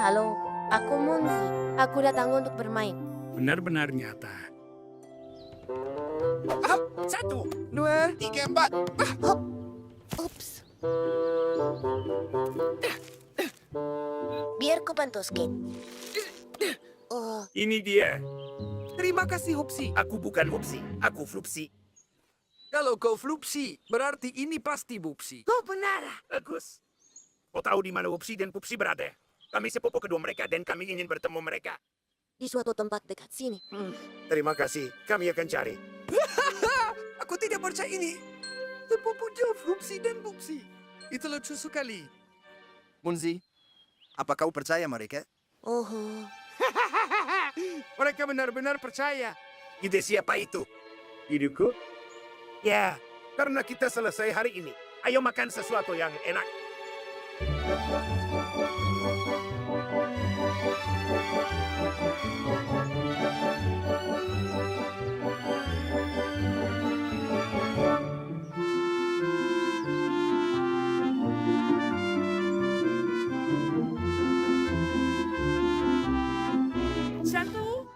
Halo, aku Munzi. Aku datang untuk bermain. Benar-benar nyata. Satu, dua, tiga, empat. Ups. Biar ku bantu skate. Oh, Ini dia. Terima kasih, Hupsi. Aku bukan Hupsi, aku Flupsi. Kalau kau Flupsi, berarti ini pasti Bupsi. kau benar. Bagus. Kau tahu di mana Hupsi dan Pupsi berada? Kami sepupu kedua mereka dan kami ingin bertemu mereka. Di suatu tempat dekat sini. Terima kasih, kami akan cari. Aku tidak percaya ini. Sepupu jauh Flupsi dan Bupsi. Itu lucu sekali. Munzi, apa kau percaya mereka? Oh, Mereka benar-benar percaya. Ide siapa itu? Iduku? Ya, karena kita selesai hari ini. Ayo makan sesuatu yang enak. satu,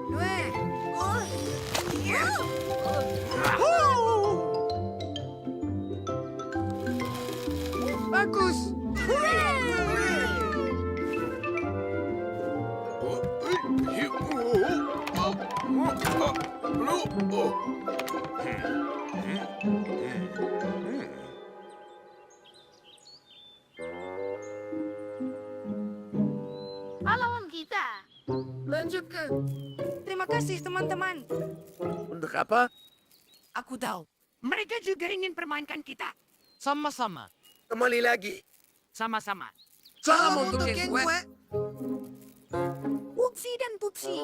dua, tiga. Bagus. Pahlawan kita. Lanjutkan. Terima kasih teman-teman. Untuk apa? Aku tahu. Mereka juga ingin permainkan kita. Sama-sama. Kembali lagi. Sama-sama. Salam untuk yang gue. Upsi dan Pupsi.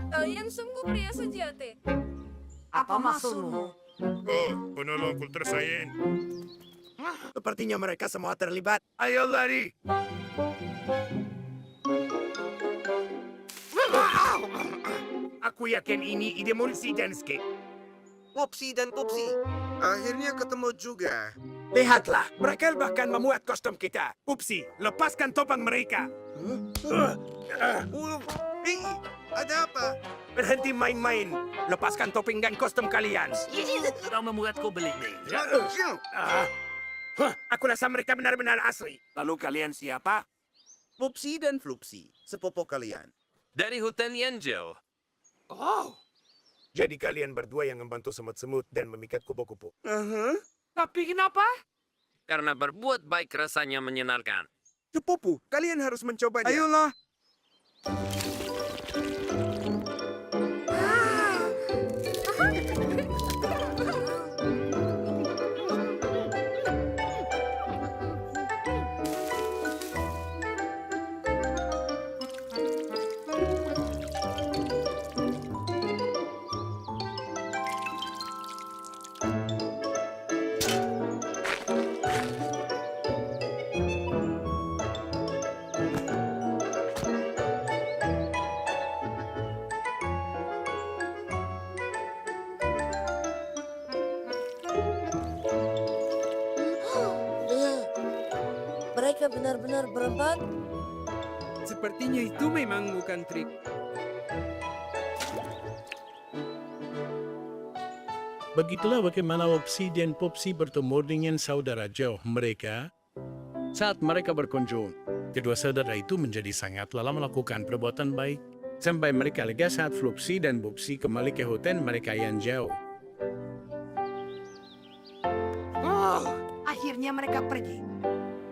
Kalian sungguh pria sejati. Apa maksudmu? Penolong kultur sains. Sepertinya mereka semua terlibat. Ayo lari. Aku yakin ini ide Munsi dan Skate. Popsi dan Popsi. Akhirnya ketemu juga. Lihatlah, mereka bahkan memuat kostum kita. Upsi, lepaskan topeng mereka. Hei, ada apa? Berhenti main-main. Lepaskan topeng dan kostum kalian. Kau membuatku beli. Aku rasa mereka benar-benar asli. Lalu kalian siapa? Popsi dan Flupsi, sepupu kalian. Dari hutan yang jauh. Oh. Jadi kalian berdua yang membantu semut-semut dan memikat kupu-kupu. Tapi kenapa? Karena berbuat baik rasanya menyenangkan. Sepupu, kalian harus mencobanya. Ayolah. Mereka benar-benar berempat. Sepertinya itu memang bukan trik. Begitulah bagaimana Opsi dan Popsi bertemu dengan saudara jauh mereka. Saat mereka berkunjung, kedua saudara itu menjadi sangat lelah melakukan perbuatan baik. Sampai mereka lega saat Flupsi dan Popsi kembali ke hutan mereka yang jauh. Akhirnya mereka pergi.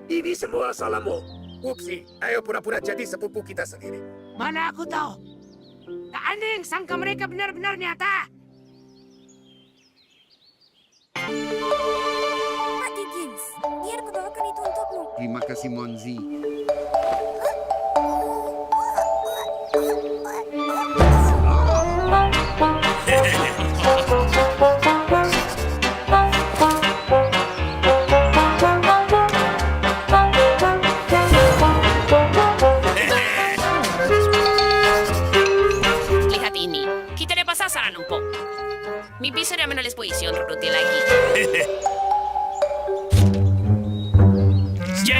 Ini semua salahmu. Upsi, ayo pura-pura jadi sepupu kita sendiri. Mana aku tahu. Tak ada yang sangka mereka benar-benar nyata. Mati Gins, biar ku bawakan itu untukmu. Terima kasih, Monzi. Lihat ini, kita dapat sasaran empuk. Mi bisa dah menulis puisi untuk Ruti lagi.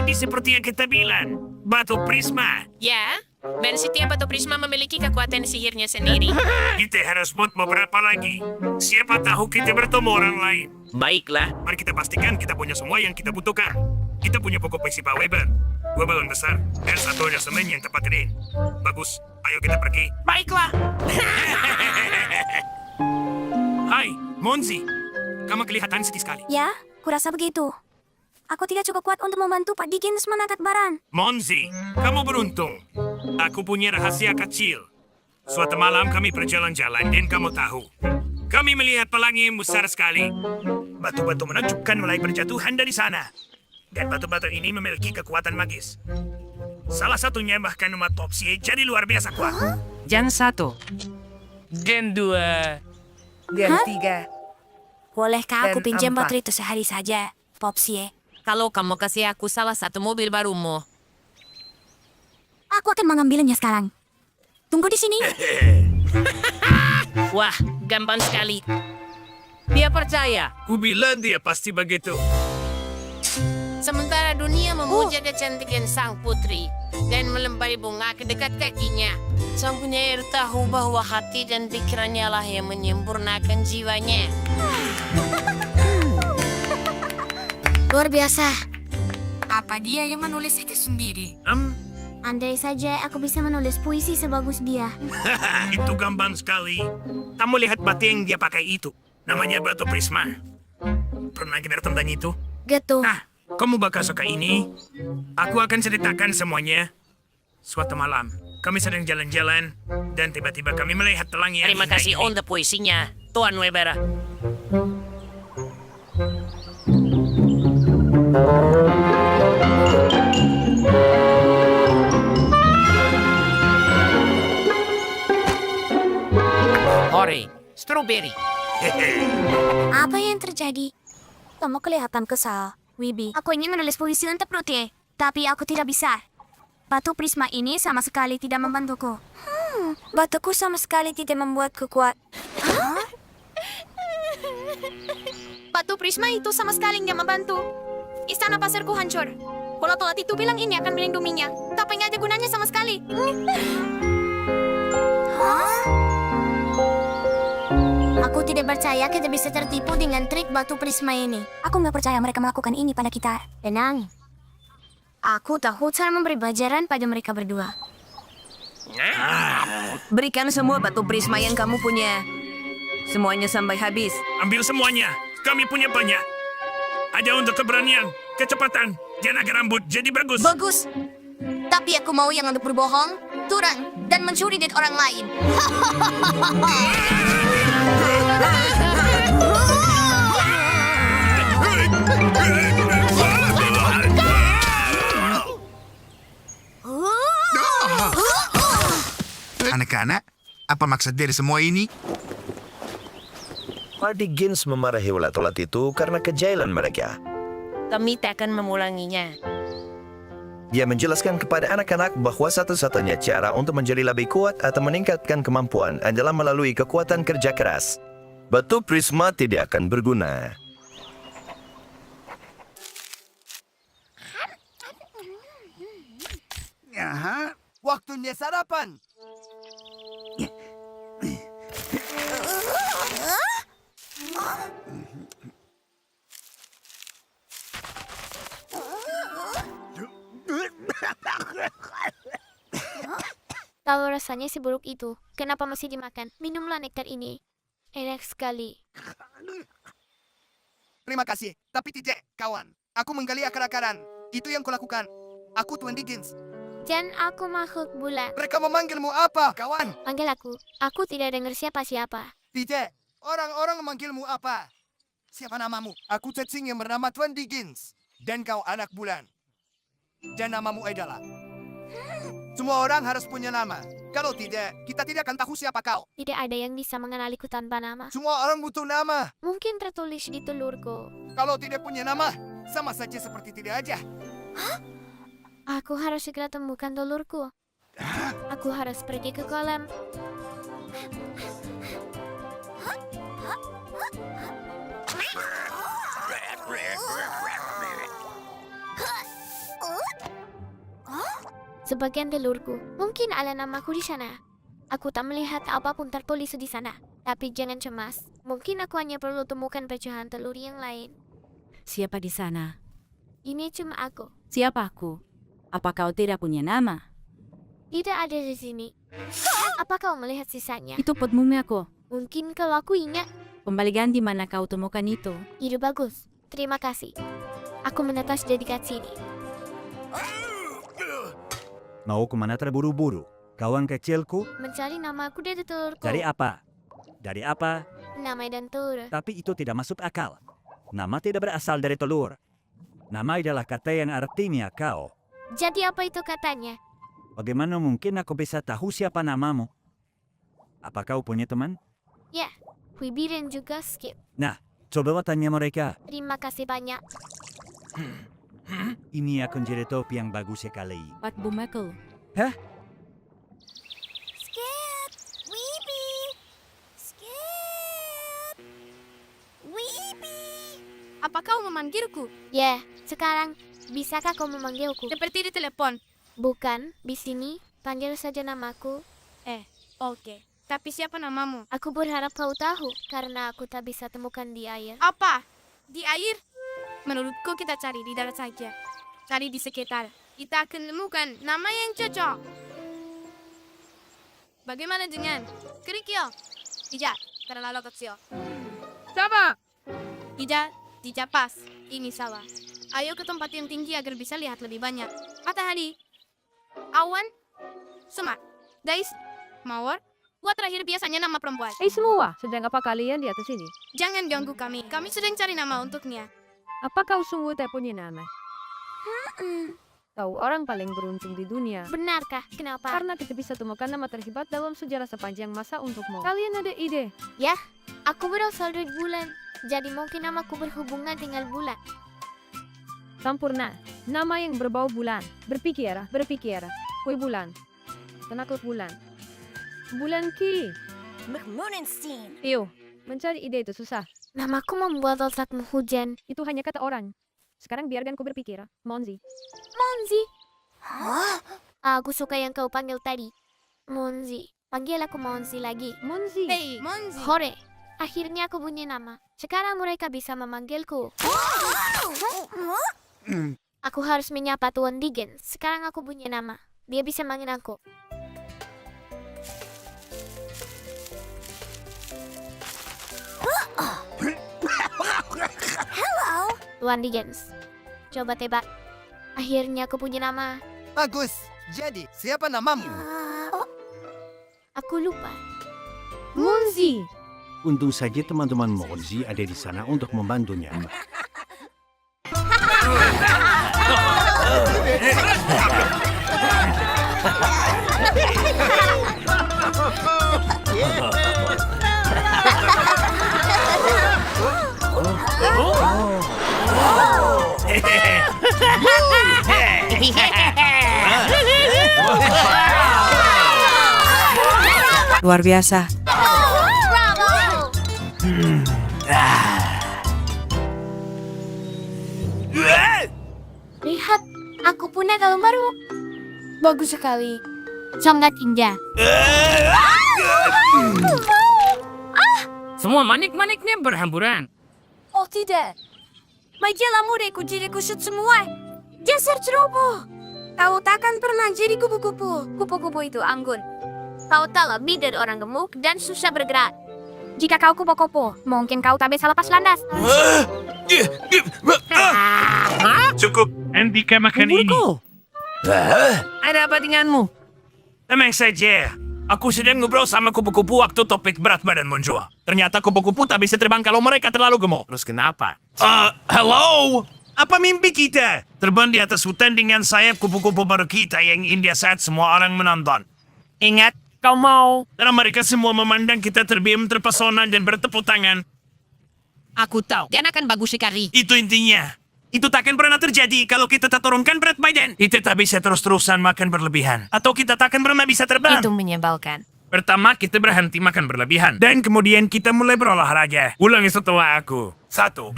Jadi seperti yang kita bilang, batu prisma. Ya, dan setiap batu prisma memiliki kekuatan sihirnya sendiri. Kita harus buat beberapa lagi. Siapa tahu kita bertemu orang lain. Baiklah, Mari kita pastikan kita punya semua yang kita butuhkan. Kita punya pokok prinsipal Weber, 2 balon besar, dan 1 roda semen yang tepat ini. Bagus, ayo kita pergi. Baiklah. Hai, Monzi. Kamu kelihatan sedih sekali. Ya, kurasa begitu. Aku tidak cukup kuat untuk membantu Pak Dickens mengangkat barang. Monzi, kamu beruntung. Aku punya rahasia kecil. Suatu malam kami berjalan-jalan dan kamu tahu. Kami melihat pelangi yang besar sekali. Batu-batu menakjubkan mulai berjatuhan dari sana. Dan batu-batu ini memiliki kekuatan magis. Salah satunya bahkan umat Topsy jadi luar biasa kuat. Gen 1. Gen 2. Gen 3. Bolehkah aku Dan pinjam 4. baterai itu sehari saja, Popsy? Kalau kamu kasih aku salah satu mobil barumu, Aku akan mengambilnya sekarang. Tunggu di sini. wah, gampang sekali. Dia percaya. Kubilang dia pasti begitu. Sementara dunia memuja kecantikan sang putri dan melempari bunga ke dekat kakinya, sang penyair tahu bahwa hati dan pikirannya lah yang menyempurnakan jiwanya. Luar biasa. Apa dia yang menulis itu sendiri? Andai saja aku bisa menulis puisi sebagus dia. Itu gampang sekali. Kamu lihat batu yang dia pakai itu. Namanya batu prisma. Pernah dengar tentang itu? Gitu. Nah, kamu bakal suka ini. Aku akan ceritakan semuanya. Suatu malam, kami sedang jalan-jalan, dan tiba-tiba kami melihat pelangi yang Terima indah kasih ini. untuk puisinya, Tuan Weber. Hore, strawberry. Apa yang terjadi? Kamu kelihatan kesal, Wibi. Aku ingin menulis puisi untuk Ruthie, tapi aku tidak bisa. Batu prisma ini sama sekali tidak membantuku. Batuku sama sekali tidak membuatku kuat. Batu prisma itu sama sekali tidak membantu. Istana pasarku hancur. Polat-polat itu bilang ini akan melindunginya, tapi nggak ada gunanya sama sekali. Aku tidak percaya kita bisa tertipu dengan trik batu prisma ini. Aku nggak percaya mereka melakukan ini pada kita. Tenang. Aku tahu cara memberi pelajaran pada mereka berdua. Berikan semua batu prisma yang kamu punya. Semuanya sampai habis. Ambil semuanya. Kami punya banyak. Ada untuk keberanian, kecepatan, dan agar rambut jadi bagus. Bagus. Tapi aku mau yang untuk berbohong, curang, dan mencuri dari orang lain. Anak-anak, apa maksud dari semua ini? Pak Dickens memarahi ulat-ulat itu karena kejailan mereka. Kami tak akan mengulanginya. Dia menjelaskan kepada anak-anak bahwa satu-satunya cara untuk menjadi lebih kuat atau meningkatkan kemampuan adalah melalui kekuatan kerja keras. Batu prisma tidak akan berguna. Aha, waktunya sarapan. Kalau rasanya seburuk itu, kenapa masih dimakan? Minumlah nektar ini. Enak sekali. Terima kasih, tapi tidak, kawan. Aku menggali akar-akaran. Itu yang kulakukan. Aku Tuan Dickens. Dan aku makhluk bulan. Mereka memanggilmu apa, kawan? Panggil aku. Aku tidak dengar siapa-siapa. Tidak. Orang-orang memanggilmu apa? Siapa namamu? Aku cacing yang bernama Tuan Dickens. Dan kau anak bulan. Dan namamu adalah... Semua orang harus punya nama. Kalau tidak, kita tidak akan tahu siapa kau. Tidak ada yang bisa mengenaliku tanpa nama. Semua orang butuh nama. Mungkin tertulis di telurku. Kalau tidak punya nama, sama saja seperti tidak aja. Aku harus segera temukan telurku. Aku harus pergi ke kolam. Sebagian telurku. Mungkin ada namaku di sana. Aku tak melihat apapun tertulis di sana. Tapi jangan cemas. Mungkin aku hanya perlu temukan pecahan telur yang lain. Siapa di sana? Ini cuma aku. Siapa aku? Apa kau tidak punya nama? Tidak ada di sini. Apa kau melihat sisanya? Itu potmumi aku. Mungkin kalau aku ingat. Pembalikan di mana kau temukan itu? Ide bagus. Terima kasih. Aku menetas di dekat sini. Mau kemana terburu-buru? Kawan kecilku, Mencari namaku dari telurku. cari apa? Dari apa? Nama dan telur. Tapi itu tidak masuk akal. Nama tidak berasal dari telur. Nama adalah kata yang artinya kau. Jadi apa itu katanya? Bagaimana mungkin aku bisa tahu siapa namamu? Apa kau punya teman? Ya, Wibi dan juga Skip. Nah, coba tanya mereka. Terima kasih banyak. Ini akan jadi topi yang bagus sekali. Pat Bumakel. Hah? Skip! Wibi! Skip! Wibi! Apa kau memanggilku? Ya, sekarang bisakah kau memanggilku? Seperti di telepon. Bukan, di sini. Panggil saja namaku. Oke. Tapi siapa namamu? Aku berharap kau tahu, karena aku tak bisa temukan di air. Apa? Di air? Menurutku kita cari di darat saja. Cari di sekitar. Kita akan temukan nama yang cocok. Bagaimana dengan kerikil? Tidak, terlalu kecil. Siapa? Tidak pas. Ini salah. Ayo ke tempat yang tinggi agar bisa lihat lebih banyak. Matahari, awan, semak, dais, mawar. Buat terakhir biasanya nama perempuan. Semua, sedang apa kalian di atas sini? Jangan ganggu kami. Kami sedang cari nama untuknya. Apa kau sungguh tak punya nama? Kau orang paling beruntung di dunia. Benarkah? Kenapa? Karena kita bisa temukan nama terhebat dalam sejarah sepanjang masa untukmu. Kalian ada ide? Ya, aku berasal dari bulan. Jadi mungkin namaku berhubungan dengan bulan. Sampurna, nama yang berbau bulan. Berpikir. Kue bulan. Tenakut bulan. Bulan Ki. Iyo, mencari ide itu susah. Namaku membuat otakmu hujan. Itu hanya kata orang. Sekarang biarkan ku berpikir. Monzi. Monzi. Aku suka yang kau panggil tadi. Monzi. Panggil aku Monzi lagi. Monzi. Hei, Monzi. Hore. Akhirnya aku punya nama. Sekarang mereka bisa memanggilku. Aku harus menyapa Tuan Digen. Sekarang aku punya nama. Dia bisa manggil aku. Tuan Digens. Coba tebak. Akhirnya aku punya nama. Bagus. Jadi, siapa namamu? Aku lupa. Monzi. Untung saja teman-teman Monzi ada di sana untuk membantunya. Luar biasa. Lihat, aku punya kalung baru. Bagus sekali. Sangat indah. Semua manik-maniknya berhamburan. Oh tidak. Majalah mudaku jadi kusut semua. Jasar ceroboh. Kau takkan pernah jadi kupu-kupu. Kupu-kupu itu anggun. Kau tak lebih dari orang gemuk dan susah bergerak. Jika kau kupu-kupu, mungkin kau tak bisa lepas landas. Cukup, hentikan makan ini. Ada apa denganmu? Tenang saja. Aku sedang ngobrol sama kupu-kupu waktu topik berat badan muncul. Ternyata kupu-kupu tak bisa terbang kalau mereka terlalu gemuk. Terus kenapa? Hello? Apa mimpi kita? Terbang di atas hutan dengan sayap kupu-kupu baru kita yang indah saat semua orang menonton. Ingat, kau mau? Dan mereka semua memandang kita terbiam, terpesona, dan bertepuk tangan. Aku tahu. Dan akan bagus sekali. Itu intinya. Itu takkan pernah terjadi kalau kita tak turunkan berat badan. Kita tak bisa terus-terusan makan berlebihan. Atau kita takkan pernah bisa terbang. Itu menyebalkan. Pertama, kita berhenti makan berlebihan. Dan kemudian kita mulai berolahraga. Ulangi setelah aku. 1, 2.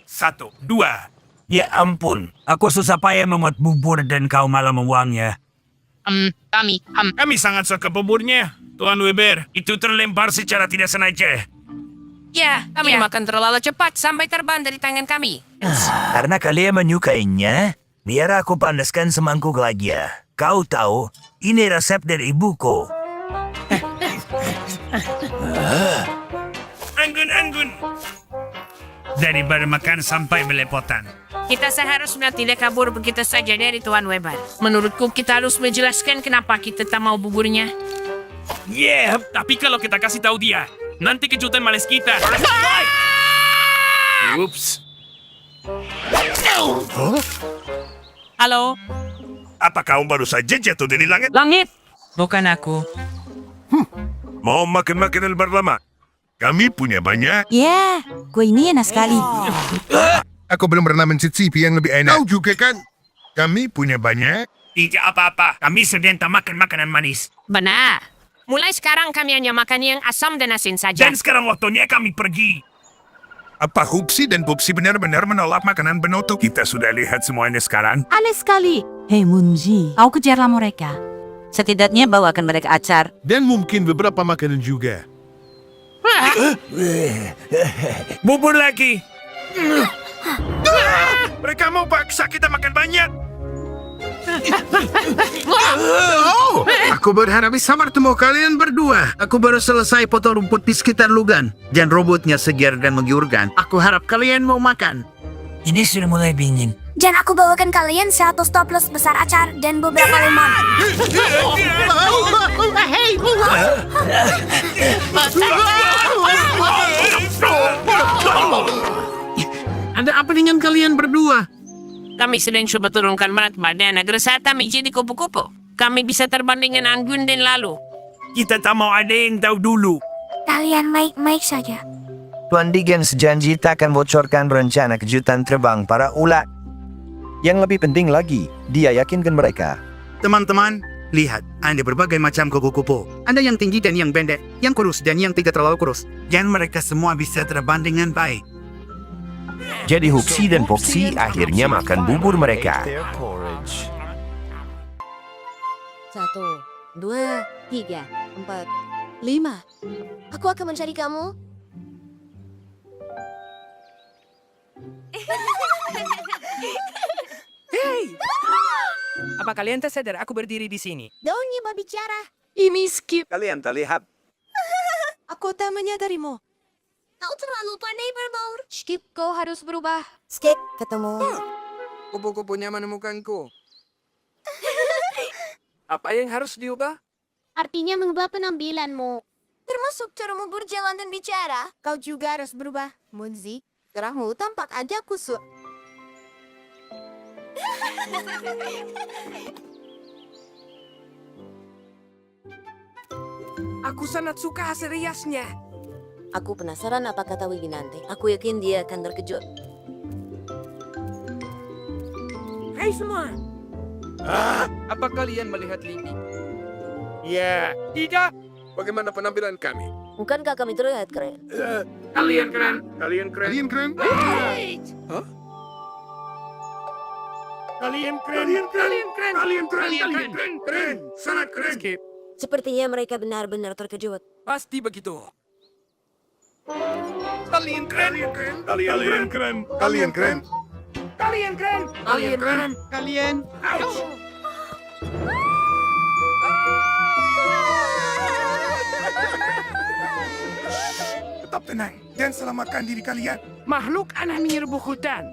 1, 2. Ya ampun. Aku susah payah membuat bubur dan kau malah membuangnya. Kami sangat suka buburnya, Tuan Weber. Itu terlempar secara tidak sengaja. Ya, kami makan terlalu cepat sampai terbang dari tangan kami. Karena kalian menyukainya, biar aku panaskan semangkuk lagi ya. Kau tahu, ini resep dari ibuku. Anggun. Daripada makan sampai belepotan. Kita seharusnya tidak kabur begitu saja dari Tuan Weber. Menurutku kita harus menjelaskan kenapa kita tak mau buburnya. Tapi kalau kita kasih tahu dia, nanti kejutan males kita. Ups. Halo? Apa kau baru saja jatuh dari langit? Langit? Bukan aku. Mau makan makanan berlama? Kami punya banyak. Ya, kue ini enak sekali. Aku belum pernah mencicipi yang lebih enak. Kau juga kan? Kami punya banyak. Tidak apa-apa. Kami sedang tak makan makanan manis. Benar. Mulai sekarang kami hanya makan yang asam dan asin saja. Dan sekarang waktunya kami pergi. Apa Hupsi dan Pupsi benar-benar menolak makanan benoto? Kita sudah lihat semuanya sekarang. Aneh sekali. Hei Munji, kau kejarlah mereka. Setidaknya bawakan mereka acar. Dan mungkin beberapa makanan juga. Bubur lagi. Mereka mau paksa kita makan banyak. Aku berharap bisa bertemu kalian berdua. Aku baru selesai potong rumput di sekitar Lugan. Dan robotnya segar dan menggiurkan. Aku harap kalian mau makan. Ini sudah mulai dingin. Dan aku bawakan kalian 1 stoples besar acar dan beberapa lemon. Ada apa dengan kalian berdua? Kami sedang coba turunkan berat badan agar saat kami jadi kupu-kupu. Kami bisa terbang dengan anggun dan lalu. Kita tak mau ada yang tahu dulu. Kalian baik-baik saja. Tuan Dickens janji tak akan bocorkan rencana kejutan terbang para ulat. Yang lebih penting lagi, dia yakinkan mereka. Teman-teman, lihat. Ada berbagai macam kupu-kupu. Ada yang tinggi dan yang pendek. Yang kurus dan yang tidak terlalu kurus. Dan mereka semua bisa terbang dengan baik. Jadi Hupsi dan Popsi akhirnya makan bubur mereka. 1, 2, 3, 4, 5. Aku akan mencari kamu. Apa kalian tak sadar aku berdiri di sini? Don't you bicara. Ini Skip. Kalian terlihat. Aku tak menyadarimu. Kau terlalu pandai berbaur. Skip, kau harus berubah. Skip, ketemu. Kupu-kupunya menemukanku. Apa yang harus diubah? Artinya mengubah penampilanmu. Termasuk caramu berjalan dan bicara. Kau juga harus berubah. Munzi, gerahmu tampak aja kusut. Aku sangat suka hasil riasnya. Aku penasaran apa kata Wibi nanti. Aku yakin dia akan terkejut. Hai semua. Apa kalian melihat Libby? Ya, tidak. Bagaimana penampilan kami? Bukankah kami terlihat keren? Kalian keren. Kalian keren. Kalian keren? Kalian keren. Kalian keren. Kalian keren. Kalian keren. Kalian keren. Keren. Sangat keren. Sepertinya mereka benar-benar terkejut. Pasti begitu. Kalian keren. Kalian keren. Kalian keren. Kalian keren. Kalian keren. Kalian. Tetap tenang dan selamatkan diri kalian. Makhluk aneh menyerbu hutan.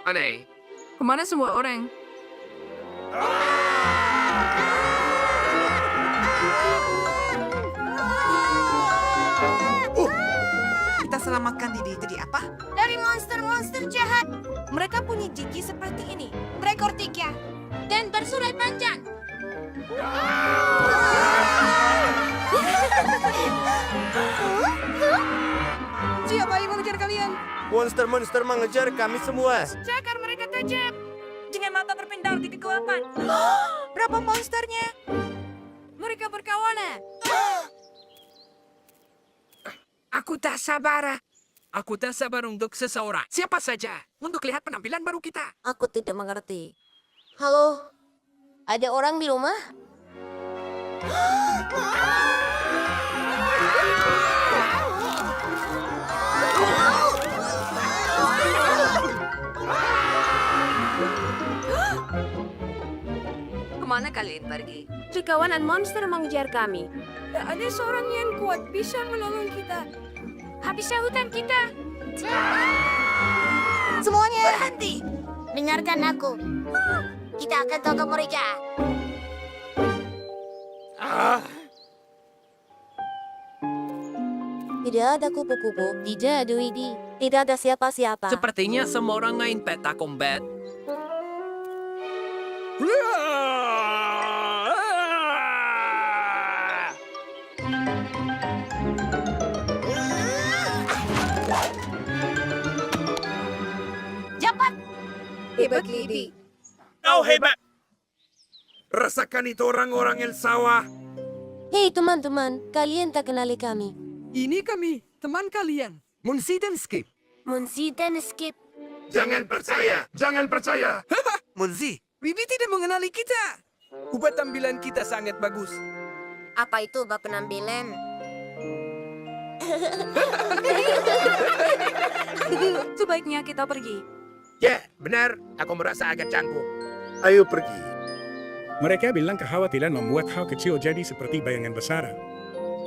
Aneh. Kemana semua orang? Kita selamatkan diri dari apa? Dari monster-monster jahat. Mereka punya gigi seperti ini. Berekor 3. Dan bersurai panjang. Siapa yang mengejar kalian? Monster-monster mengejar kami semua. Cakar mereka tajam. Dengan mata berpindah di kegelapan. Berapa monsternya? Mereka berkawana. tak sabar. Aku tak sabar untuk seseorang. Siapa saja. Untuk lihat penampilan baru kita. Aku tidak mengerti. Halo? Ada orang di rumah? Kemana kalian pergi? Kawanan monster mengejar kami. Ada seorang yang kuat bisa menolong kita. Habisnya hutan kita. Semuanya berhenti. Dengarkan aku. Kita akan tangkap mereka. Tidak ada kupu-kupu. Tidak ada Widi. Tidak ada siapa-siapa. Sepertinya semua orang main peta combat. Cepat. Hebat, Lidi. Kau hebat! Rasakan itu orang-orang El Sawah. Hei teman-teman, kalian tak kenali kami. Ini kami, teman kalian. Munsi dan Skip. Munsi dan Skip. Jangan percaya! Jangan percaya! Munsi, Bibi tidak mengenali kita. Ubah tampilan kita sangat bagus. Apa itu bab penampilan? Sebaiknya kita pergi. Ya, benar. Aku merasa agak canggung. Ayo pergi. Mereka bilang kekhawatiran membuat hal kecil jadi seperti bayangan besar.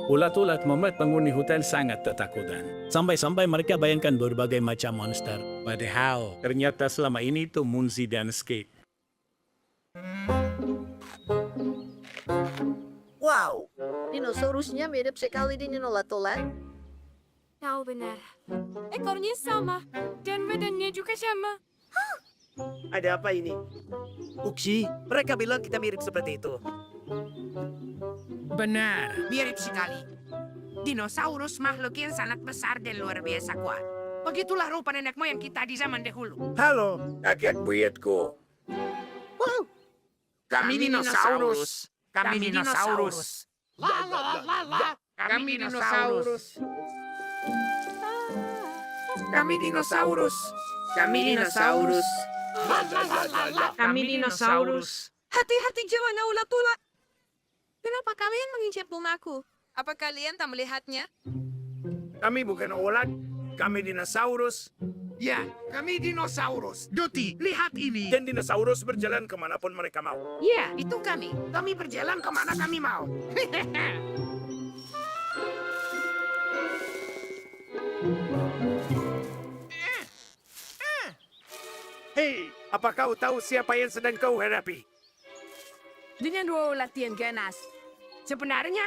Ulat-ulat membuat penghuni hutan sangat ketakutan. Sampai-sampai mereka bayangkan berbagai macam monster. Padahal, ternyata selama ini itu Munzi dan Skip. Wow, dinosaurusnya mirip sekali dengan ulat-ulat. Kau benar. Ekornya sama. Dan badannya juga sama. Ada apa ini? Uksi, mereka bilang kita mirip seperti itu. Benar, mirip sekali. Dinosaurus makhluk yang sangat besar dan luar biasa kuat. Begitulah rupa nenek moyang kita di zaman dahulu. Halo, kakek buyutku. Kami dinosaurus. Kami dinosaurus. Kami dinosaurus. Kami dinosaurus. Kami dinosaurus. Kami dinosaurus. Hati-hati jangan ulat-ulat. Kenapa kalian menginjak bungaku? Apa kalian tak melihatnya? Kami bukan ulat, kami dinosaurus. Ya, kami dinosaurus. Doti, lihat ini. Dan dinosaurus berjalan kemanapun mereka mau. Ya, itu kami. Kami berjalan kemana kami mau. Hei, apa kau tahu siapa yang sedang kau hadapi? Dengan dua ulat yang ganas. Sebenarnya,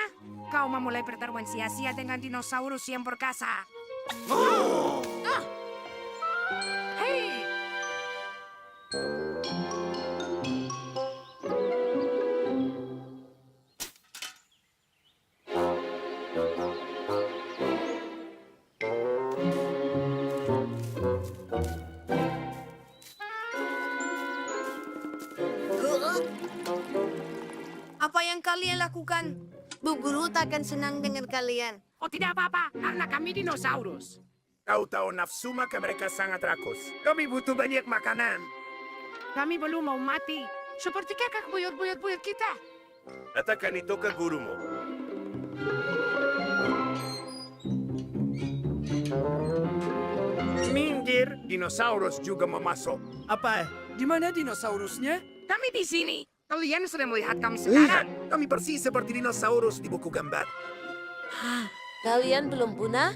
kau memulai pertarungan sia-sia dengan dinosaurus yang perkasa. Hei! Apa yang kalian lakukan? Bu Guru takkan senang dengan kalian. Oh tidak apa-apa, karena kami dinosaurus. Kau tahu nafsu maka mereka sangat rakus. Kami butuh banyak makanan. Kami belum mau mati. Seperti kakak buyut-buyut kita. Katakan itu ke gurumu. Minggir, dinosaurus juga memasuk. Apa? Di mana dinosaurusnya? Kami di sini. Kalian sudah melihat kami Lihat, sekarang. kami persis seperti dinosaurus di buku gambar. Kalian belum punah?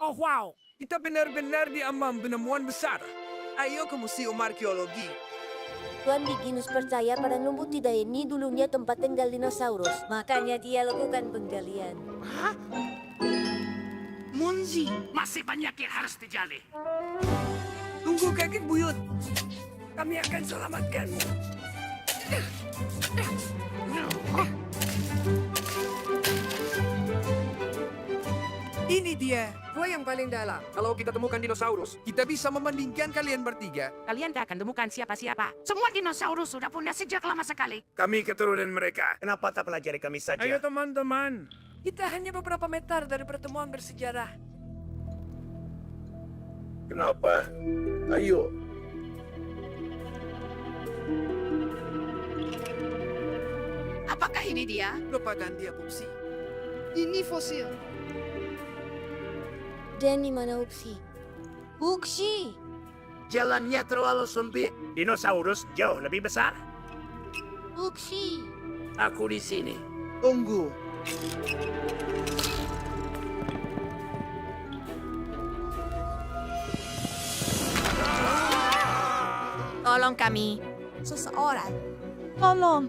Oh wow, kita benar-benar diambang penemuan besar. Ayo ke museum arkeologi. Tuan Diginus percaya pada lumut tidak ini dulunya tempat tinggal dinosaurus. Makanya dia lakukan penggalian. Munzi, masih banyak yang harus digali. Tunggu kakek buyut. Kami akan selamatkanmu. Ini dia, gua yang paling dalam. Kalau kita temukan dinosaurus, kita bisa membandingkan kalian bertiga. Kalian tak akan temukan siapa-siapa. Semua dinosaurus sudah punah sejak lama sekali. Kami keturunan mereka. Kenapa tak pelajari kami saja? Ayo teman-teman, Kita hanya beberapa meter dari pertemuan bersejarah. Kenapa? Ayo. Apakah ini dia? Lupakan dia, Pupsi. Ini fosil. Dan di mana Uksi? Uksi! Jalannya terlalu sempit. Dinosaurus jauh lebih besar. Uksi! Aku di sini. Tunggu. Tolong kami. Seseorang. Tolong.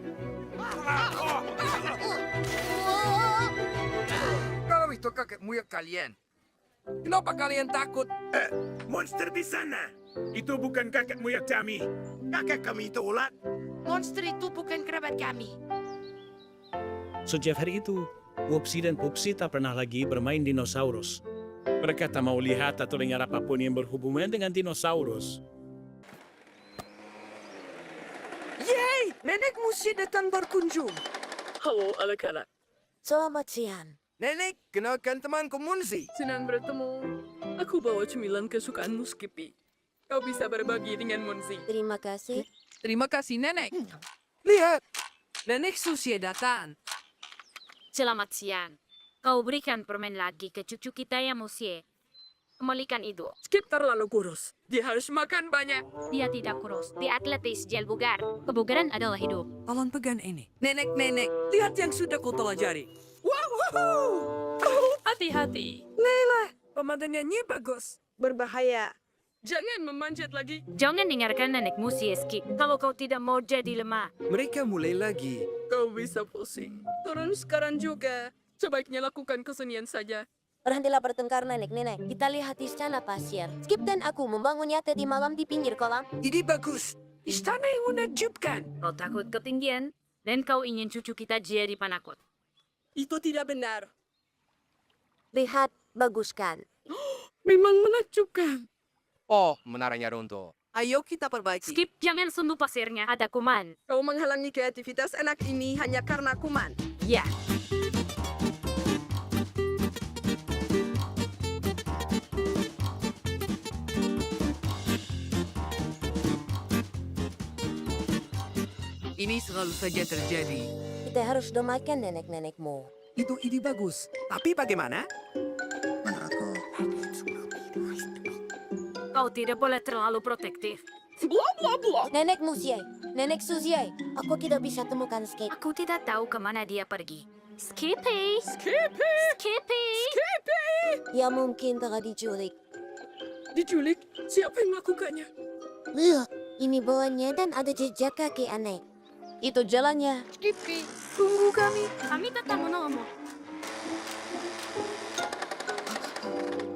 Kalau itu kakek moyang kalian, kenapa kalian takut? Monster di sana. Itu bukan kakek moyang kami. Kakek kami itu ulat. Monster itu bukan kerabat kami. Sejak hari itu, Wopsi dan Pupsi tak pernah lagi bermain dinosaurus. Mereka tak mau lihat atau dengar apapun yang berhubungan dengan dinosaurus. Yeay! Nenek Musi datang berkunjung. Halo anak-anak. Selamat siang. Nenek, kenalkan temanku Munzi. Senang bertemu. Aku bawa cemilan kesukaanmu, Skippy. Kau bisa berbagi dengan Munzi. Terima kasih. Terima kasih, Nenek. Lihat, Nenek Susi datang. Selamat siang. Kau berikan permen lagi ke cucu kita ya, Musie. Kembalikan itu. Skip terlalu kurus. Dia harus makan banyak. Dia tidak kurus. Dia atletis, gel bugar. Kebugaran adalah hidup. Tolong pegang ini. Nenek, lihat yang sudah ku pelajari. Wow! Hati-hati. Leila, pemandangannya bagus. Berbahaya. Jangan memanjat lagi. Jangan dengarkan nenek Musie, Skip. Kalau kau tidak mau jadi lemah. Mereka mulai lagi. Kau bisa pusing. Turun sekarang juga. Sebaiknya lakukan kesenian saja. Berhentilah bertengkar nenek-nenek. Kita lihat istana pasir. Skip dan aku membangunnya tadi malam di pinggir kolam. Ini bagus. Istana yang menakjubkan. Kau takut ketinggian, dan kau ingin cucu kita jadi penakut. Itu tidak benar. Lihat, bagus kan? Memang menakjubkan. Oh, menaranya runtuh. Ayo kita perbaiki. Skip, jangan sentuh pasirnya. Ada kuman. Kau menghalangi kreativitas anak ini hanya karena kuman. Ya. Ini selalu saja terjadi. Kita harus domakan nenek-nenekmu. Itu ide bagus. Tapi bagaimana? Kau tidak boleh terlalu protektif. Nenek Musie, Nenek Suzie, aku tidak bisa temukan Skip. Aku tidak tahu kemana dia pergi. Skippy! Skippy! Skippy! Skippy! Ya mungkin telah diculik. Diculik? Siapa yang melakukannya? Lihat, ini bawahnya dan ada jejak kaki aneh. Itu jalannya. Skippy, tunggu kami. Kami tetap menunggu.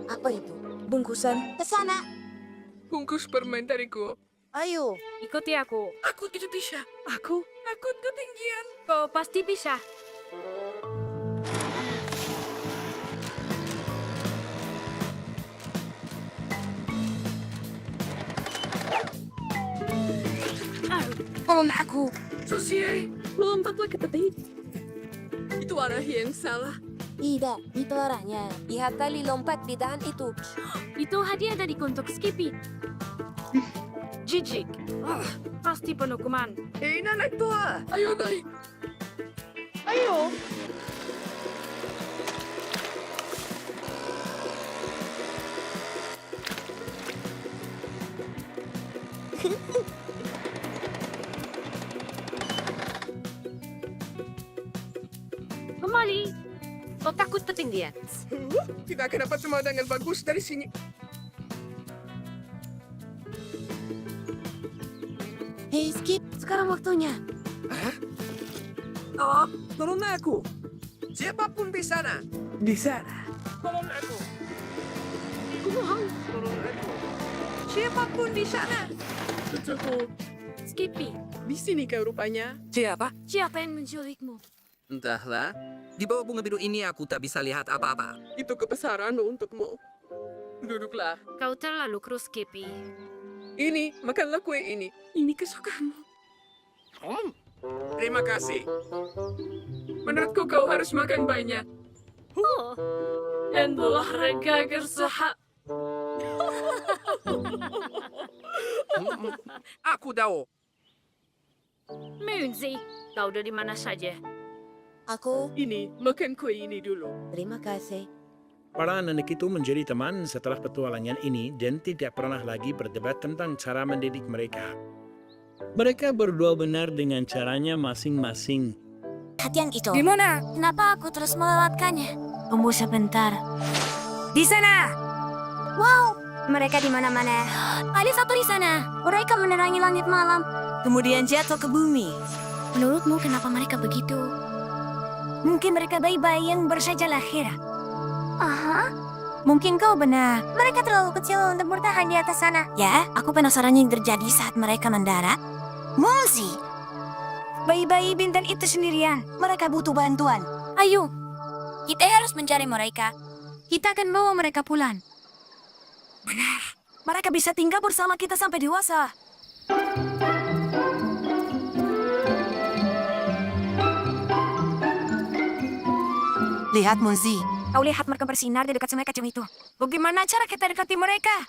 Apa itu? Bungkusan. Ke sana. Bungkus permen dariku. Ayo. Ikuti aku. Aku tidak bisa. Aku takut ketinggian. Kau pasti bisa. Tolong aku. Susie, lompatlah ke tepi. Itu arah yang salah. Tidak, itu arahnya. Lihat kali lompat di dahan itu. Itu hadiah dari untuk Skippy. Jijik. Pasti penuh kuman. Hei, nenek tua. Ayo naik. Ayo. Kembali. Kau takut ketinggian? Kita akan dapat pemandangan bagus dari sini. Hei Skip, sekarang waktunya. Oh, tolong aku. Siapapun di sana. Di sana. Tolong aku. Tolong aku. Siapapun di sana. Cucuku, Skippy, di sini kau rupanya. Siapa? siapa yang menculikmu? Entahlah, di bawah bunga biru ini aku tak bisa lihat apa-apa. Itu kebesaran untukmu. Duduklah. Kau terlalu kurus, Skippy. Ini, makanlah kue ini. Ini kesukaanmu. Terima kasih. Menurutku kau harus makan banyak. En olahraga gersaha. Aku tahu. Munzi, kau dari mana saja? Aku, Ini, makan kue ini dulu. terima kasih. Para anak itu menjadi teman setelah petualangan ini dan tidak pernah lagi berdebat tentang cara mendidik mereka. Mereka berdua benar dengan caranya masing-masing. Perhatian itu. Di mana? Kenapa aku terus melewatkannya? Tunggu sebentar. Di sana. Wow, mereka di mana-mana. Ada satu di sana. Mereka menerangi langit malam. Kemudian jatuh ke bumi. Menurutmu kenapa mereka begitu? Mungkin mereka bayi-bayi yang baru saja lahir. Aha. Mungkin kau benar. Mereka terlalu kecil untuk bertahan di atas sana. Ya, aku penasaran yang terjadi saat mereka mendarat. Munzi. Bayi-bayi bintang itu sendirian. Mereka butuh bantuan. Ayo, kita harus mencari mereka. Kita akan bawa mereka pulang. Benar. Mereka bisa tinggal bersama kita sampai dewasa. Lihat, Munzi. Kau lihat mereka bersinar di dekat sungai kecil itu. Bagaimana cara kita dekati mereka?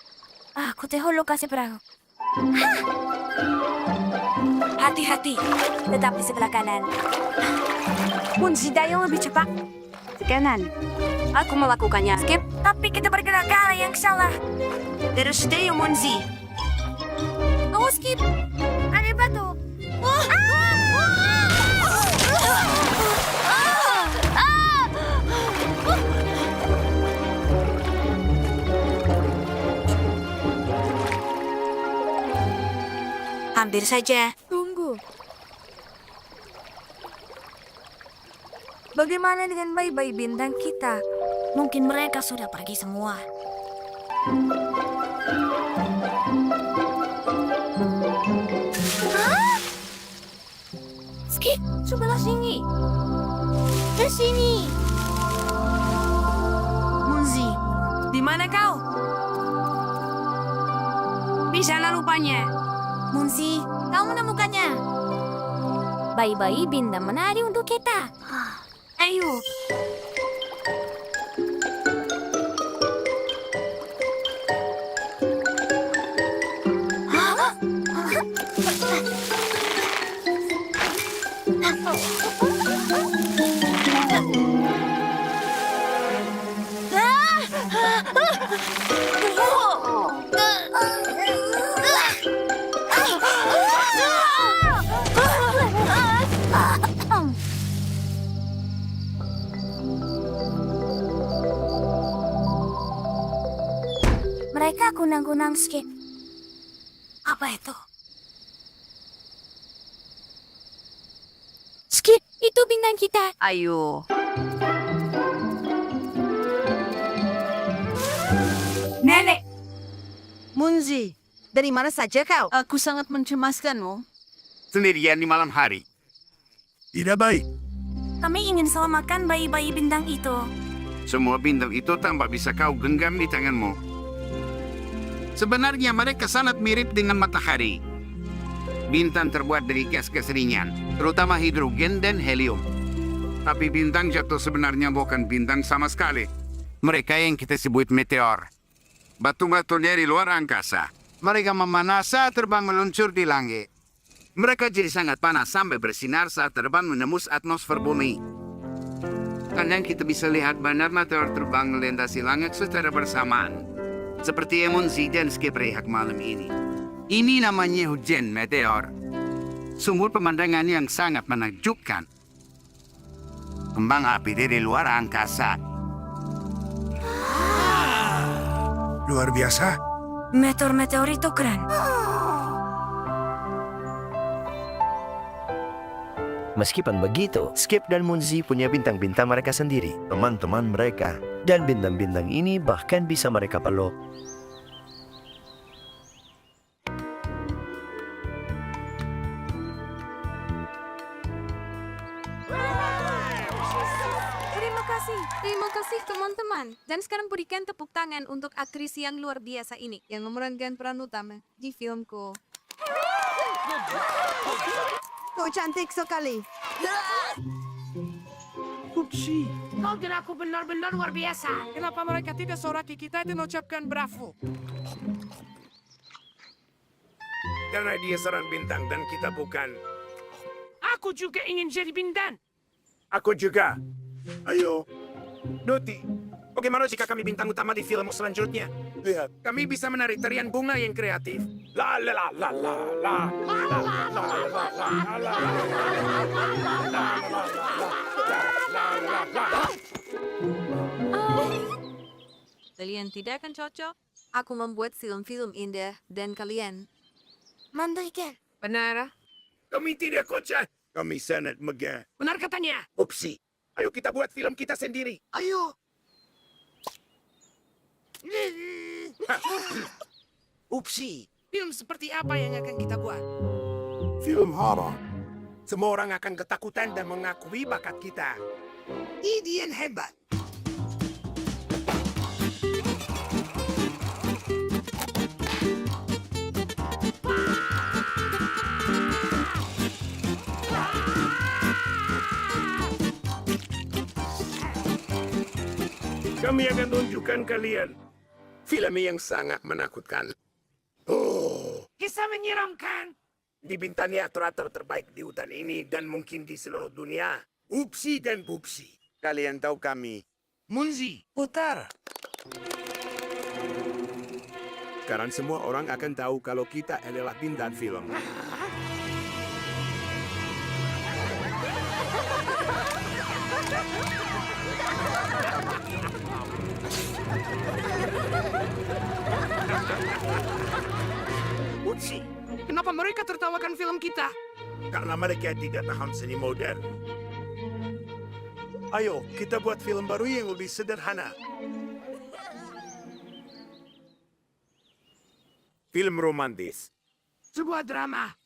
Aku tahu lokasi perahu. Hah! Hati-hati. Tetap di sebelah kanan. Munzi, daya lebih cepat. Kanan. Aku melakukannya. Skip. Tapi kita bergerak ke arah yang salah. Terus daya, Munzi. Oh, skip. Ada batu. Hampir saja. Tunggu. Bagaimana dengan bayi-bayi bintang kita? Mungkin mereka sudah pergi semua. Hah? Skip, sebelah sini. Ke sini. Munzi, di mana kau? Di sana rupanya. Munzi, kau menemukannya. Bayi-bayi bintang menari untuk kita. Ayo. Mereka kunang-kunang skip. Apa itu? Skip, itu bintang kita. Ayo. Nenek. Munzi, dari mana saja kau? Aku sangat mencemaskanmu. Sendirian di malam hari. Tidak baik. Kami ingin selamatkan bayi-bayi bintang itu. Semua bintang itu tampak bisa kau genggam di tanganmu. Sebenarnya mereka sangat mirip dengan matahari. Bintang terbuat dari gas-gas ringan, terutama hidrogen dan helium. Tapi bintang jatuh sebenarnya bukan bintang sama sekali. Mereka yang kita sebut meteor. Batu-batu dari luar angkasa. Mereka memanas saat terbang meluncur di langit. Mereka jadi sangat panas sampai bersinar saat terbang menembus atmosfer bumi. Kadang kita bisa lihat bandar meteor terbang melintasi langit secara bersamaan. Seperti yang Munzi dan Skip lihat malam ini. Ini namanya hujan meteor. Sumber pemandangan yang sangat menakjubkan. Kembang api dari luar angkasa. Luar biasa. Meteor itu keren. Meskipun begitu, Skip dan Munzi punya bintang-bintang mereka sendiri, teman-teman mereka. Dan bintang-bintang ini bahkan bisa mereka peluk. Terima kasih teman-teman. Dan sekarang berikan tepuk tangan untuk aktris yang luar biasa ini yang memerankan peran utama di filmku. Kau cantik sekali. Pupsi. Kau dan aku benar-benar luar biasa. Kenapa mereka tidak soraki kita dan ucapkan bravo? Karena dia seorang bintang dan kita bukan. Aku juga ingin jadi bintang. Aku juga. Ayo. Doti, bagaimana jika kami bintang utama di film selanjutnya? Lihat, kami bisa menari tarian bunga yang kreatif. La la la la la la. La la la la la. Kalian tidak akan cocok? Aku membuat film-film indah dan kalian. Mandaikan. Benar. Kami tidak kocak. Kami sangat megah. Benar katanya. Upsi, ayo kita buat film kita sendiri. Ayo. Upsi. Film seperti apa yang akan kita buat? Film horor. Semua orang akan ketakutan dan mengakui bakat kita. Ide yang hebat. Kami akan tunjukkan kalian film yang sangat menakutkan. Oh, Kisah menyeramkan. dibintangi aktor-aktor terbaik di hutan ini dan mungkin di seluruh dunia. Upsi dan Pupsi. Kalian tahu kami. Munzi. Putar. Sekarang semua orang akan tahu kalau kita adalah bintang film. Upsi, kenapa mereka tertawakan film kita? Karena mereka tidak tahan seni modern. Ayo, kita buat film baru yang lebih sederhana. Film romantis. Sebuah drama.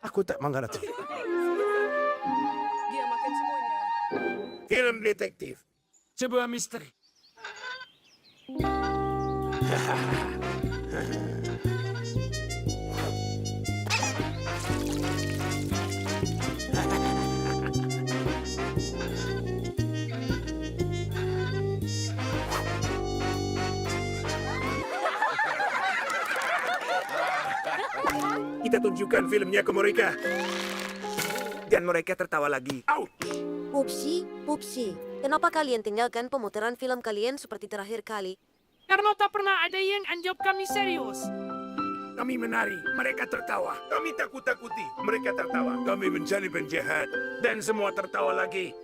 Aku tak mengerti. Dia makan semuanya. Film detektif. Sebuah misteri. Kita tunjukkan filmnya ke mereka. Dan mereka tertawa lagi. Out! Pupsi. Kenapa kalian tinggalkan pemutaran film kalian seperti terakhir kali? Karena tak pernah ada yang anggap kami serius. Kami menari, mereka tertawa. Kami takut-takuti, mereka tertawa. Kami mencari penjahat, dan semua tertawa lagi.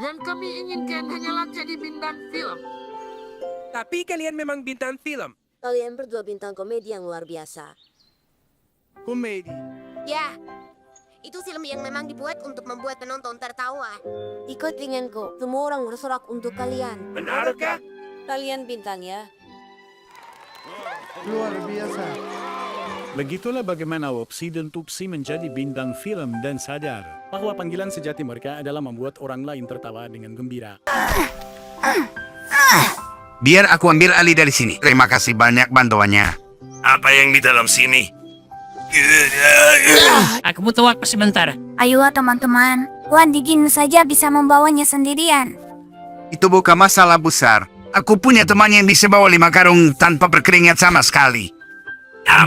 Yang kami inginkan hanyalah jadi bintang film. Tapi kalian memang bintang film. Kalian berdua bintang komedi yang luar biasa. Komedi. Ya, itu film yang memang dibuat untuk membuat penonton tertawa. Ikut denganku, semua orang bersorak untuk kalian. Benarkah? Kalian bintang ya. Luar biasa. Begitulah bagaimana Upsi dan Pupsi menjadi bintang film dan sadar bahwa panggilan sejati mereka adalah membuat orang lain tertawa dengan gembira. Biar aku ambil alih dari sini. Terima kasih banyak bantuannya. Apa yang di dalam sini? Aku butuh waktu sebentar. Ayo teman-teman, Wan Digin saja bisa membawanya sendirian. Itu bukan masalah besar. Aku punya teman yang bisa bawa 5 karung tanpa berkeringat sama sekali.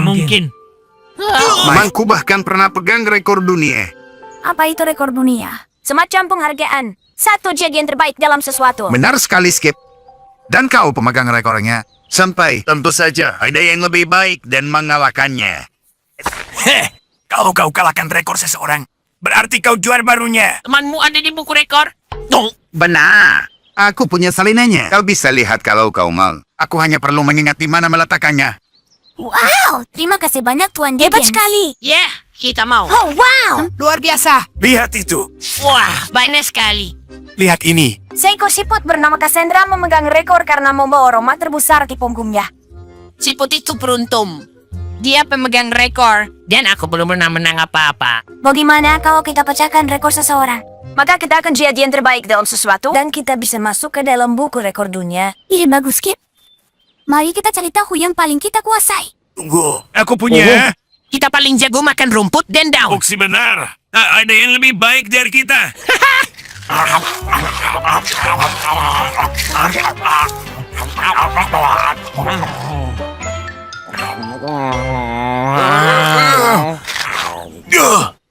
Mungkin. Temanku bahkan pernah pegang rekor dunia. Apa itu rekor dunia? Semacam penghargaan. Satu bagian terbaik dalam sesuatu. Benar sekali, Skip. Dan kau pemegang rekornya. Sampai tentu saja ada yang lebih baik dan mengalahkannya. Kalau kau kalahkan rekor seseorang, berarti kau juara barunya. Temanmu ada di buku rekor? Benar. Aku punya salinannya. Kau bisa lihat kalau kau mau. Aku hanya perlu mengingat di mana meletakkannya. Wow, terima kasih banyak Tuan Digin. Hebat sekali. Ya, kita mau. Oh, wow. Luar biasa. Lihat itu. Wah, banyak sekali. Lihat ini. Seekor siput bernama Cassandra memegang rekor karena membawa aroma terbesar di punggungnya. Siput itu beruntung. Dia pemegang rekor, dan aku belum pernah menang apa-apa. Bagaimana kalau kita pecahkan rekor seseorang? Maka kita akan jadi yang terbaik dalam sesuatu dan kita bisa masuk ke dalam buku rekor dunia. Ide bagus, Skip. Mari kita cari tahu yang paling kita kuasai. Tunggu. Aku punya. Kita paling jago makan rumput dan daun. Foxy benar. Ada yang lebih baik dari kita.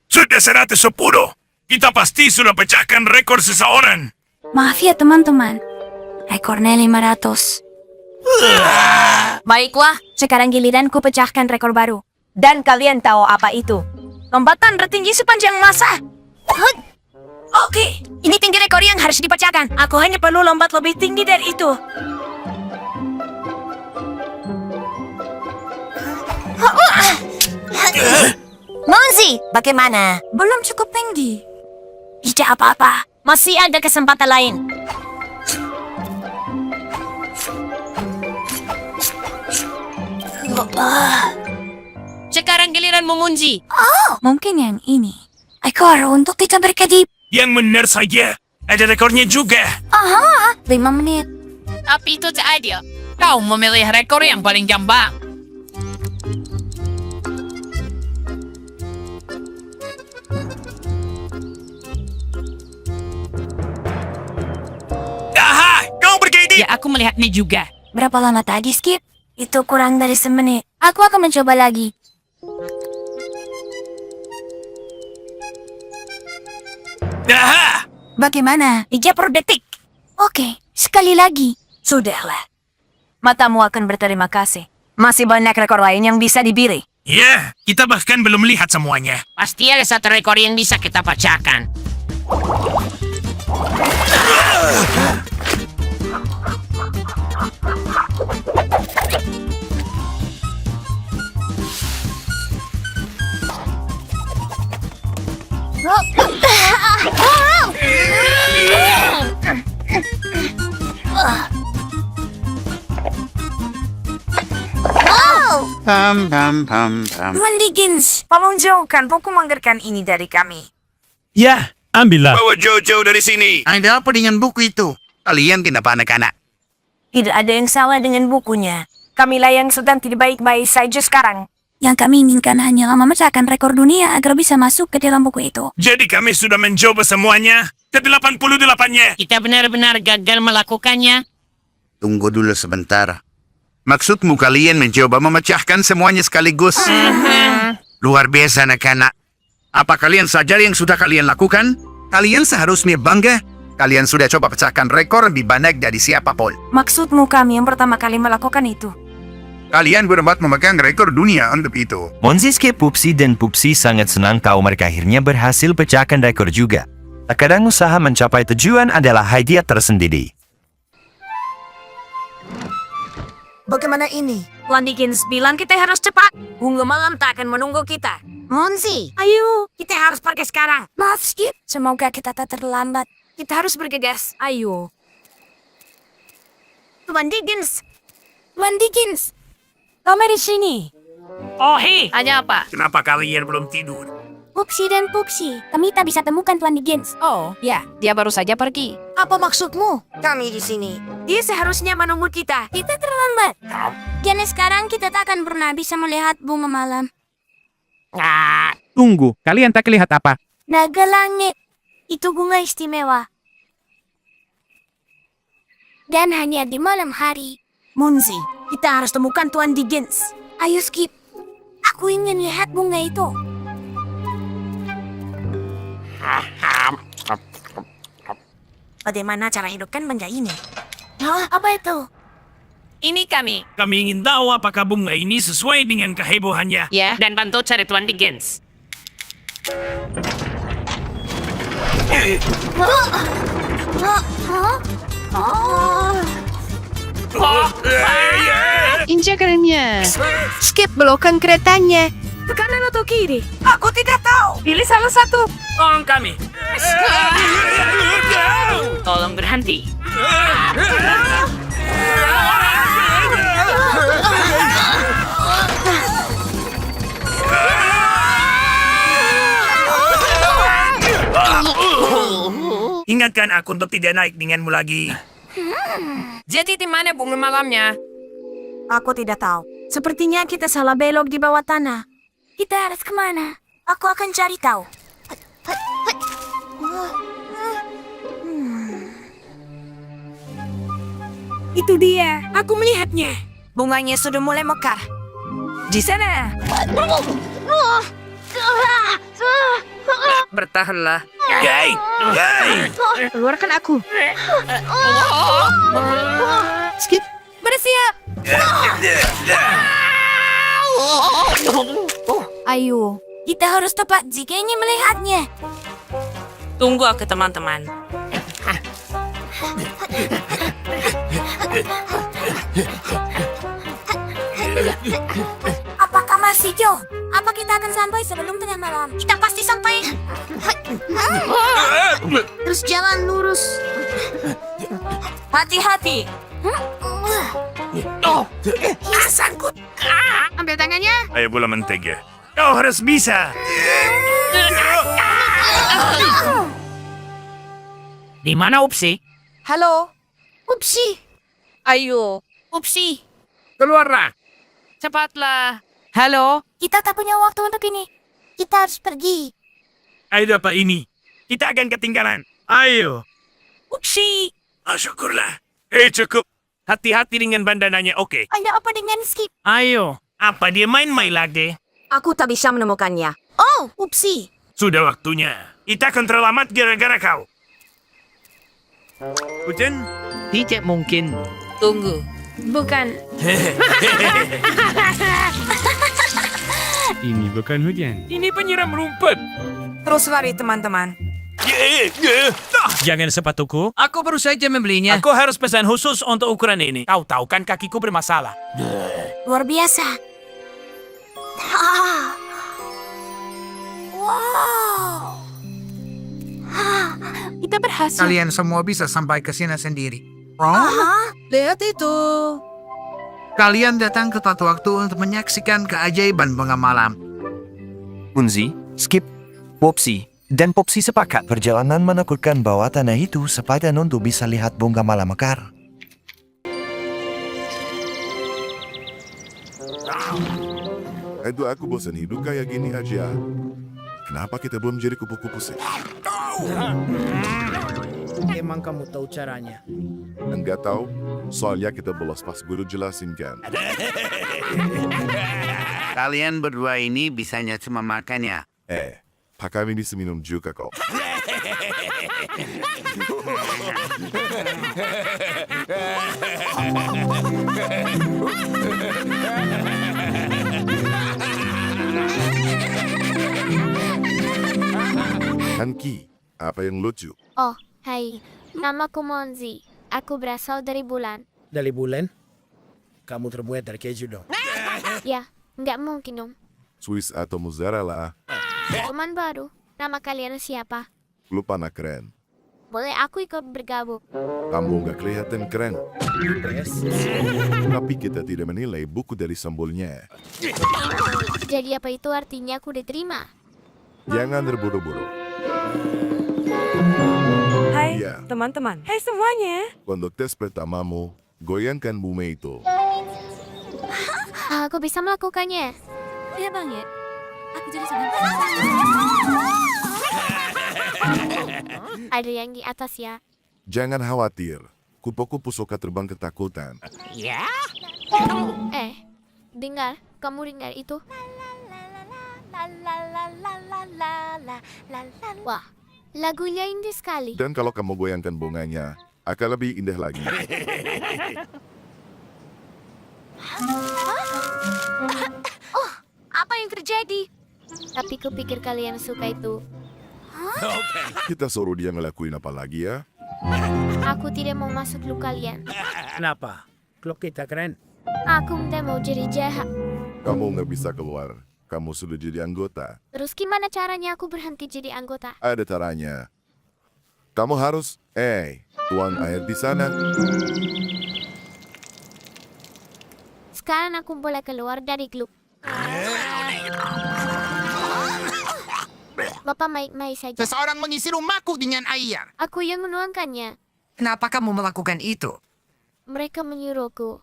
Sudah 110. Kita pasti sudah pecahkan rekor seseorang. Maaf ya teman-teman. Rekornya 500. Baiklah, sekarang giliranku pecahkan rekor baru. Dan kalian tahu apa itu? Lompatan tertinggi sepanjang masa. Oke, ini tinggi rekor yang harus dipecahkan. Aku hanya perlu lompat lebih tinggi dari itu. Monzi, bagaimana? Belum cukup tinggi. Tidak apa-apa, masih ada kesempatan lain. Sekarang giliran mengunci. Oh, mungkin yang ini. Ekor untuk kita berkedip. Yang benar saja. Ada rekornya juga. Aha, 5 menit. Tapi itu tak adil. Kau memilih rekor yang paling gampang. Aha, kau berkedip. Ya, aku melihatnya juga. Berapa lama tadi, Skip? Itu kurang dari semenit. Aku akan mencoba lagi. Aha. Bagaimana? 30 detik. Oke, sekali lagi. Sudahlah. Matamu akan berterima kasih. Masih banyak rekor lain yang bisa dibiri. Ya, kita bahkan belum lihat semuanya. Pasti ada satu rekor yang bisa kita pecahkan. Tuan Dickens, tolong jauhkan buku mengerikan ini dari kami. Ya, ambillah. Bawa Jojo dari sini. Ada apa dengan buku itu? Kalian kenapa anak-anak? Tidak ada yang salah dengan bukunya. Kamilah yang sedang tidak baik-baik saja sekarang. Yang kami inginkan hanyalah memecahkan rekor dunia agar bisa masuk ke dalam buku itu. Jadi kami sudah mencoba semuanya. Ke-88-nya. Kita benar-benar gagal melakukannya. Tunggu dulu sebentar. Maksudmu kalian mencoba memecahkan semuanya sekaligus? Luar biasa anak-anak. Apa kalian sadar yang sudah kalian lakukan? Kalian seharusnya bangga. Kalian sudah coba pecahkan rekor lebih banyak dari siapapun. Maksudmu kami yang pertama kali melakukan itu? Kalian berempat memegang rekor dunia untuk itu. Monzi, Skip, Pupsi, dan Pupsi sangat senang tahu mereka akhirnya berhasil pecahkan rekor juga. Terkadang usaha mencapai tujuan adalah hadiah tersendiri. Bagaimana ini? Tuan Dickens bilang kita harus cepat. Bunga malam tak akan menunggu kita. Monzi, ayo, kita harus pergi sekarang. Maaf, Skip. Semoga kita tak terlambat. Kita harus bergegas. Ayo. Tuan Dickens. Tuan Dickens. Kami di sini. Oh, hei, ada apa? Kenapa kalian belum tidur? Pupsi dan Pupsi, kami tak bisa temukan Tuan Dickens. Oh, ya, dia baru saja pergi. Apa maksudmu? Kami di sini. Dia seharusnya menunggu kita. Kita terlambat. Dan sekarang kita tak akan pernah bisa melihat bunga malam. Tunggu, kalian tak lihat apa? Naga langit. Itu bunga istimewa. Dan hanya di malam hari. Monzi, kita harus temukan Tuan Dickens. Ayo, Skip. Aku ingin lihat bunga itu. Bagaimana cara hidupkan benda ini? Hah? Apa itu? Ini kami. Kami ingin tahu apakah bunga ini sesuai dengan kehebohannya. Ya, dan bantu cari Tuan Dickens. Injakannya. Skip belokkan keretanya. Ke kanan atau kiri? Aku tidak tahu. Pilih salah satu. Tolong kami. Tolong berhenti. Ingatkan aku untuk tidak naik denganmu lagi. Jadi di mana bunga malamnya? Aku tidak tahu. Sepertinya kita salah belok di bawah tanah. Kita harus kemana? Aku akan cari tahu. Itu dia. Aku melihatnya. Bunganya sudah mulai mekar. Di sana. Bertahanlah. Yay! Yay! Keluarkan aku. Skip. Bersiap. Ayo. Kita harus tepat jika ingin melihatnya. Tunggu aku teman-teman. Apakah masih jauh? Apa kita akan sampai sebelum tengah malam? Kita pasti sampai. Terus jalan lurus. Hati-hati. Sangkut. Ambil tangannya. Ayo bola mentega. Kau harus bisa. Di mana Upsi? Halo. Upsi. Ayo. Upsi. Keluarlah. Cepatlah. Halo. Kita tak punya waktu untuk ini. Kita harus pergi. Ayo dapat ini. Kita akan ketinggalan. Ayo. Upsi. Syukurlah. Cukup. Hati-hati dengan bandananya, oke? Ada apa dengan Skip? Ayo. Apa dia main-main lagi? Aku tak bisa menemukannya. Oh, Upsi. Sudah waktunya. Kita akan terlambat gara-gara kau. Hujan? Tidak mungkin. Tunggu. Bukan. Ini bukan hujan. Ini penyiram rumput. Terus lari teman-teman. Jangan sepatuku. Aku baru saja membelinya. Aku harus pesan khusus untuk ukuran ini. Kau tahu kan kakiku bermasalah. Luar biasa. Wow. Kita berhasil. Kalian semua bisa sampai ke sini sendiri. Lihat itu. Kalian datang tepat waktu untuk menyaksikan keajaiban bunga malam. Unzi, Skip, Popsi, dan Popsi sepakat perjalanan menakutkan bawah tanah itu sepadan untuk bisa lihat bunga malam mekar. Itu aku bosan hidup kayak gini aja. Kenapa kita belum jadi kupu-kupu sih? Emang kamu tahu caranya? Enggak tahu, soalnya kita bolos pas guru jelasin kan. Kalian berdua ini bisanya cuma makannya. Pak kami bisa minum juga kok. Hanki, apa yang lucu? Oh, hai. Namaku Monzi. Aku berasal dari bulan. Dari bulan? Kamu terbuat dari keju dong. Ya, nggak mungkin dong. Swiss atau mozzarella? Teman baru. Nama kalian siapa? Lupa nak keren. Boleh aku ikut bergabung? Kamu nggak kelihatan keren. Tapi kita tidak menilai buku dari sambolnya. Jadi apa itu artinya aku diterima? Jangan terburu-buru. Hai, Iya. teman-teman. Hai semuanya. Untuk tes pertamamu, goyangkan bumi itu. Aku bisa melakukannya. Iya banget. Aku jadi sangat. Ada yang di atas ya. Jangan khawatir. Kupu-kupu suka terbang ketakutan. Dengar. Kamu dengar itu? Wah, lagunya indah sekali. Dan kalau kamu goyangkan bunganya, akan lebih indah lagi. Oh, apa yang terjadi? Tapi kupikir kalian suka itu. Kita suruh dia ngelakuin apa lagi ya? Aku tidak mau masuk klub kalian. Kenapa? Klub kita keren. Aku tidak mau jadi jahat. Kamu nggak bisa keluar. kamu sudah jadi anggota. Terus gimana caranya aku berhenti jadi anggota? Ada caranya. Kamu harus, tuang air di sana. Sekarang aku boleh keluar dari klub. Bapak main-main saja. Seseorang mengisi rumahku dengan air. Aku yang menuangkannya. Kenapa kamu melakukan itu? Mereka menyuruhku.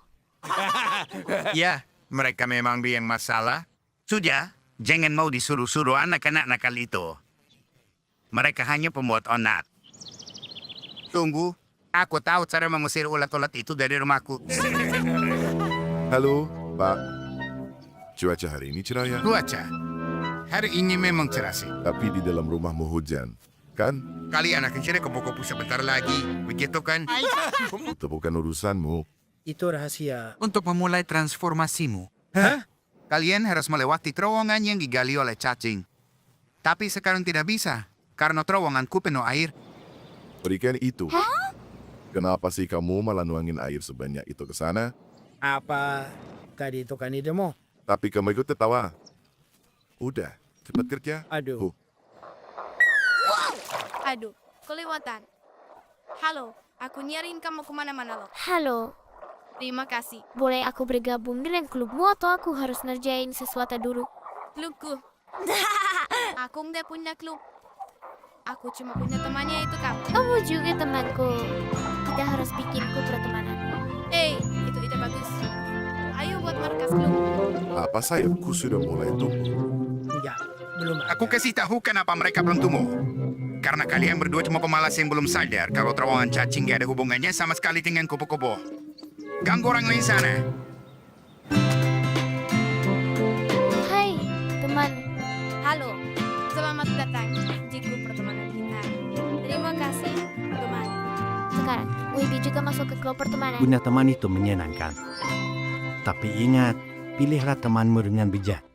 Ya, mereka memang biang masalah. Sudah, jangan mau disuruh-suruh anak-anak nakal itu. Mereka hanya pembuat onar. Tunggu, aku tahu cara mengusir ulat-ulat itu dari rumahku. Halo, Pak. Cuaca hari ini cerah ya? Cuaca, hari ini memang cerah sih. Tapi di dalam rumahmu hujan, kan? Kalian akan cari kupu-kupu sebentar lagi, begitu kan? Itu bukan urusanmu. Itu rahasia. Untuk memulai transformasimu. Hah? Kalian harus melewati terowongan yang digali oleh cacing. Tapi sekarang tidak bisa, karena terowonganku penuh air. Berikan itu. Kenapa sih kamu malah nuangin air sebanyak itu ke sana? Apa tadi itu kan idemu? Tapi kamu ikut tertawa. Udah, cepat kerja. Aduh. Aduh, kelewatan. Halo, aku nyariin kamu kemana-mana loh. Halo, Terima kasih. boleh aku bergabung dengan klubmu atau aku harus ngerjain sesuatu dulu? Klubku. Aku nggak punya klub. Aku cuma punya temannya itu kamu. Kamu juga temanku. Kita harus bikin klub pertemanan. Itu ide bagus. Ayo buat markas klub. Apa sayapku sudah mulai tumbuh? Enggak, belum. Aku kasih tahu kenapa mereka belum tumbuh. Karena kalian berdua cuma pemalas yang belum sadar kalau terowongan cacing gak ada hubungannya sama sekali dengan kupu-kupu. Ganggu orang lain sana. Hai, teman. Halo, selamat datang di klub pertemanan kita. Terima kasih, teman. Sekarang, Wibi juga masuk ke klub pertemanan. Punya teman itu menyenangkan. Tapi ingat, pilihlah temanmu dengan bijak.